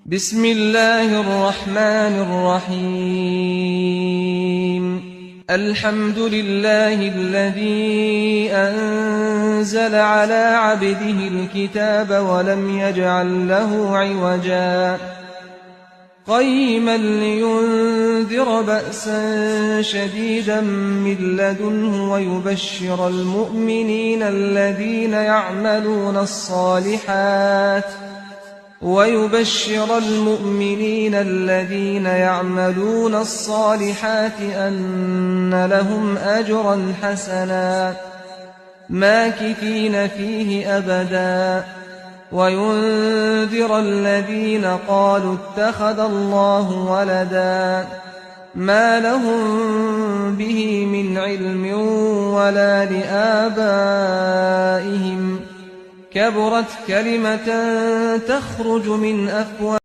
بسم الله الرحمن الرحيم الحمد لله الذي أنزل على عبده الكتاب ولم يجعل له عوجا قيما لينذر بأسا شديدا من لدنه ويبشر المؤمنين الذين يعملون الصالحات أن لهم أجرا حسنا ماكثين فيه أبدا وينذر الذين قالوا اتخذ الله ولدا ما لهم به من علم ولا لآبائهم كبرت كلمة تخرج من أفواههم